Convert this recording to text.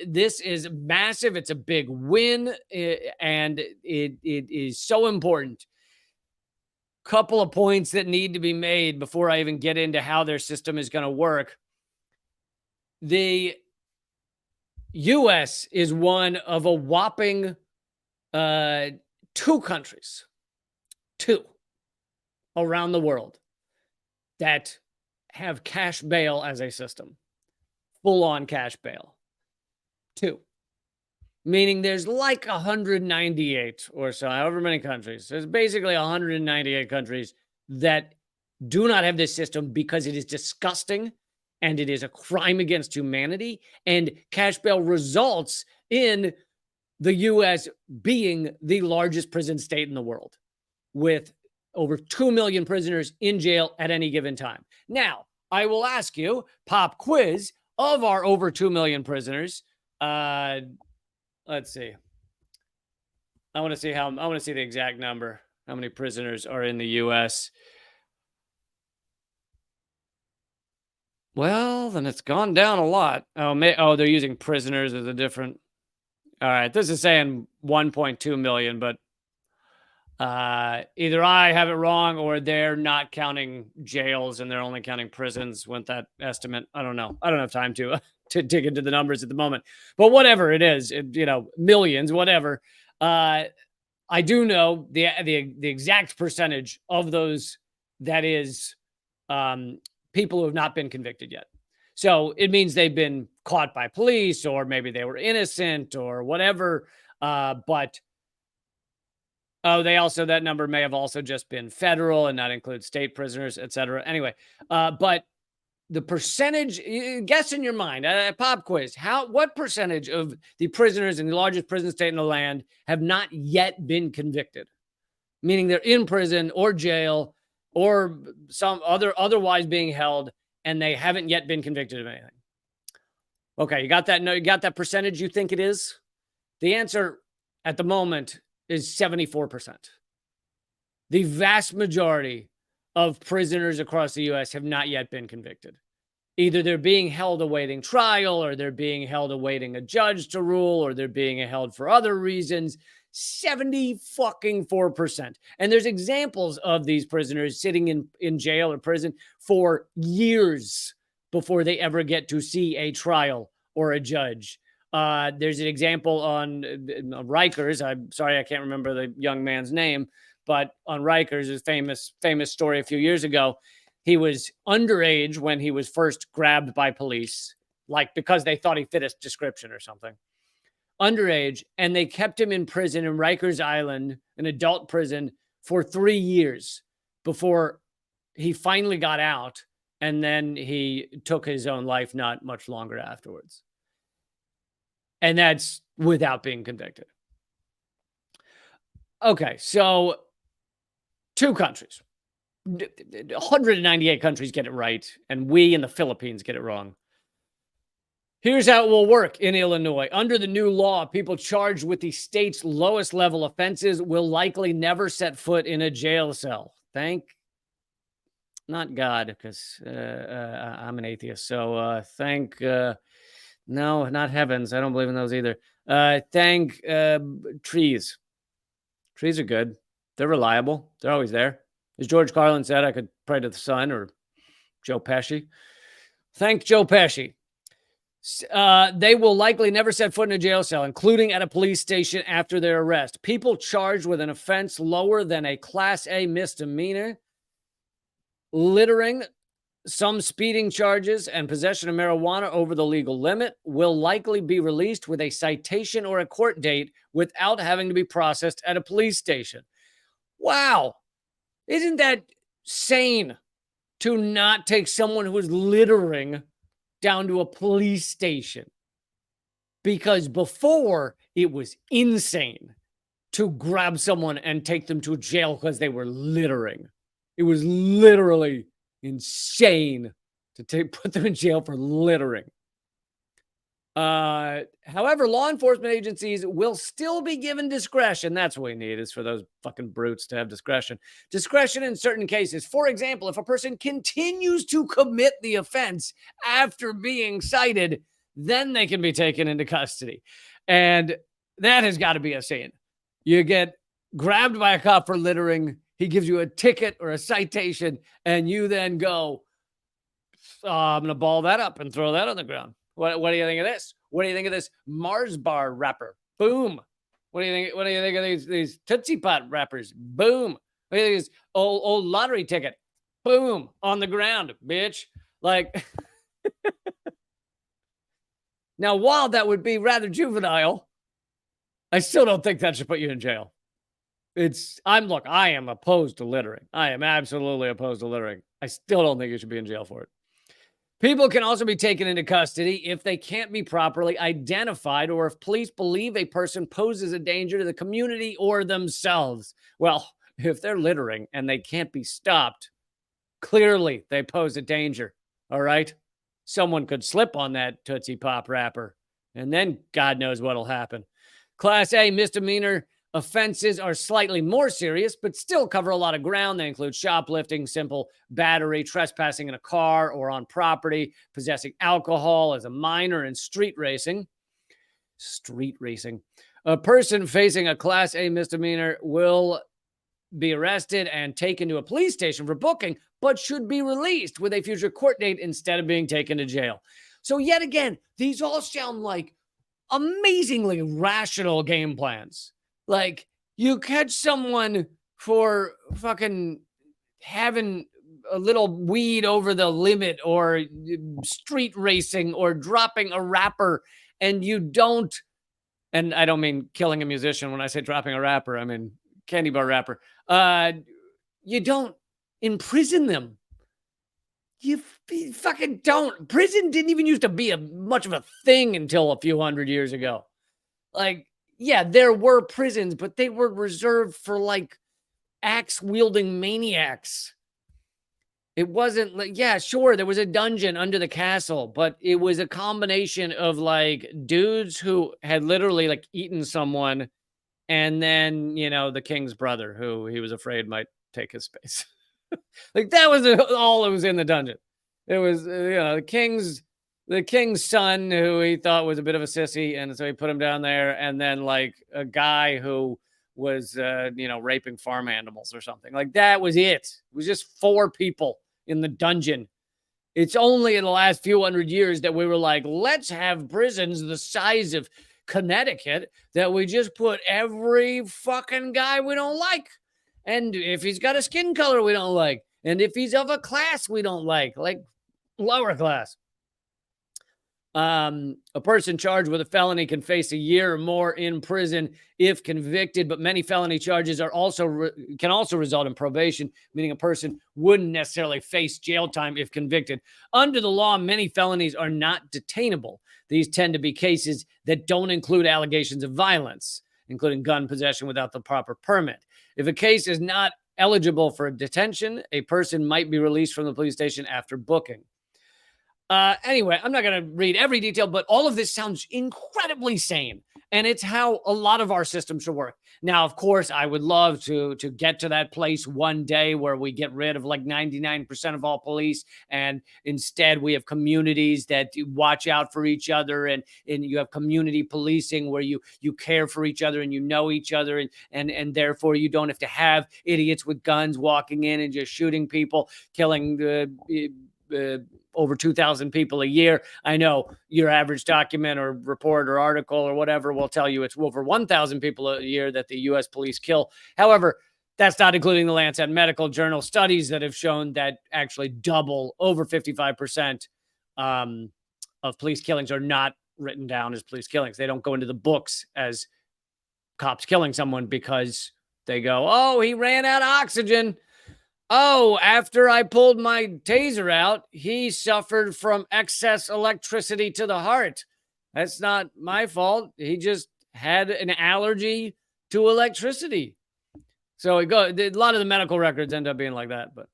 This is massive. It's a big win, and it is so important. Couple of points that need to be made before I even get into how their system is going to work. The U.S. is one of a whopping two countries, two around the world that have cash bail as a system, full-on cash bail. Two. Meaning there's like 198 or so, however many countries. There's basically 198 countries that do not have this system because it is disgusting and it is a crime against humanity. And cash bail results in the U.S. being the largest prison state in the world with over 2 million prisoners in jail at any given time. Now, I will ask you, pop quiz of our over 2 million prisoners. Let's see. I want to see the exact number. How many prisoners are in the U.S.? Well, then it's gone down a lot. Oh, they're using prisoners as a different. All right, this is saying 1.2 million, but either I have it wrong or they're not counting jails and they're only counting prisons with that estimate. I don't know. I don't have time to dig into the numbers at the moment, but whatever it is, millions, whatever. I do know the exact percentage of those that is people who have not been convicted yet. So it means they've been caught by police or maybe they were innocent or whatever. But that number may have also just been federal and not include state prisoners, et cetera. Anyway, but the percentage, guess in your mind, pop quiz, what percentage of the prisoners in the largest prison state in the land have not yet been convicted? Meaning they're in prison or jail or some otherwise being held and they haven't yet been convicted of anything. Okay, you got that? No, you got that percentage you think it is? The answer at the moment is 74%. The vast majority of prisoners across the U.S. have not yet been convicted. Either they're being held awaiting trial or they're being held awaiting a judge to rule or they're being held for other reasons. 74%. And there's examples of these prisoners sitting in jail or prison for years before they ever get to see a trial or a judge. There's an example on Rikers. I'm sorry, I can't remember the young man's name, but on Rikers, a famous story a few years ago. He was underage when he was first grabbed by police, like because they thought he fit a description or something. Underage, and they kept him in prison in Rikers Island, an adult prison, for 3 years before he finally got out, and then he took his own life not much longer afterwards. And that's without being convicted. Okay, so two countries. 198 countries get it right, and we in the Philippines get it wrong. Here's how it will work in Illinois. Under the new law, people charged with the state's lowest level offenses will likely never set foot in a jail cell. Not God, because I'm an atheist. So thank, no, not heavens. I don't believe in those either. Thank trees. Trees are good. They're reliable. They're always there. As George Carlin said, I could pray to the sun, or Joe Pesci. Thank Joe Pesci. They will likely never set foot in a jail cell, including at a police station after their arrest. People charged with an offense lower than a Class A misdemeanor, littering, some speeding charges, and possession of marijuana over the legal limit will likely be released with a citation or a court date without having to be processed at a police station. Wow. Isn't that sane to not take someone who's littering down to a police station? Because before, it was insane to grab someone and take them to jail because they were littering. It was literally insane to put them in jail for littering. However, law enforcement agencies will still be given discretion. That's what we need, is for those fucking brutes to have discretion. Discretion in certain cases. For example, if a person continues to commit the offense after being cited, then they can be taken into custody. And that has got to be a scene. You get grabbed by a cop for littering. He gives you a ticket or a citation, and you then go, I'm going to ball that up and throw that on the ground. What do you think of this? What do you think of this Mars bar wrapper? Boom. What do you think? What do you think of these Tootsie Pop wrappers? Boom. What do you think of this old lottery ticket? Boom. On the ground, bitch. Like, now, while that would be rather juvenile, I still don't think that should put you in jail. I am opposed to littering. I am absolutely opposed to littering. I still don't think you should be in jail for it. People can also be taken into custody if they can't be properly identified or if police believe a person poses a danger to the community or themselves. Well, if they're littering and they can't be stopped, clearly they pose a danger. All right? Someone could slip on that Tootsie Pop wrapper, and then God knows what'll happen. Class A misdemeanor offenses are slightly more serious, but still cover a lot of ground. They include shoplifting, simple battery, trespassing in a car or on property, possessing alcohol as a minor, and street racing. Street racing. A person facing a Class A misdemeanor will be arrested and taken to a police station for booking, but should be released with a future court date instead of being taken to jail. So yet again, these all sound like amazingly rational game plans. Like, you catch someone for fucking having a little weed over the limit or street racing or dropping a rapper, and you don't, and I don't mean killing a musician when I say dropping a rapper, I mean candy bar rapper. You don't imprison them. You fucking don't. Prison didn't even used to be much of a thing until a few hundred years ago. Like, yeah, there were prisons, but they were reserved for like axe-wielding maniacs. It wasn't like, yeah, sure, there was a dungeon under the castle, but it was a combination of like dudes who had literally like eaten someone, and then, you know, the king's brother who he was afraid might take his space. Like, that was all that was in the dungeon. It was, you know, the king's son who he thought was a bit of a sissy, and so he put him down there, and then like a guy who was, you know, raping farm animals or something. Like, that was it. It was just 4 people in the dungeon. It's only in the last few hundred years that we were like, let's have prisons the size of Connecticut that we just put every fucking guy we don't like. And if he's got a skin color we don't like, and if he's of a class we don't like lower class. A person charged with a felony can face a year or more in prison if convicted, but many felony charges are can also result in probation, meaning a person wouldn't necessarily face jail time if convicted. Under the law, many felonies are not detainable. These tend to be cases that don't include allegations of violence, including gun possession without the proper permit. If a case is not eligible for detention, a person might be released from the police station after booking. Anyway, I'm not going to read every detail, but all of this sounds incredibly sane. And it's how a lot of our systems should work. Now, of course, I would love to get to that place one day where we get rid of like 99% of all police, and instead we have communities that watch out for each other, and you have community policing where you care for each other and you know each other, and therefore you don't have to have idiots with guns walking in and just shooting people, killing over 2,000 people a year. I know your average document or report or article or whatever will tell you it's over 1,000 people a year that the U.S. police kill. However, that's not including the Lancet Medical Journal studies that have shown that actually over 55% of police killings are not written down as police killings. They don't go into the books as cops killing someone because they go, oh, he ran out of oxygen. Oh, after I pulled my taser out, he suffered from excess electricity to the heart. That's not my fault. He just had an allergy to electricity. So a lot of the medical records end up being like that. But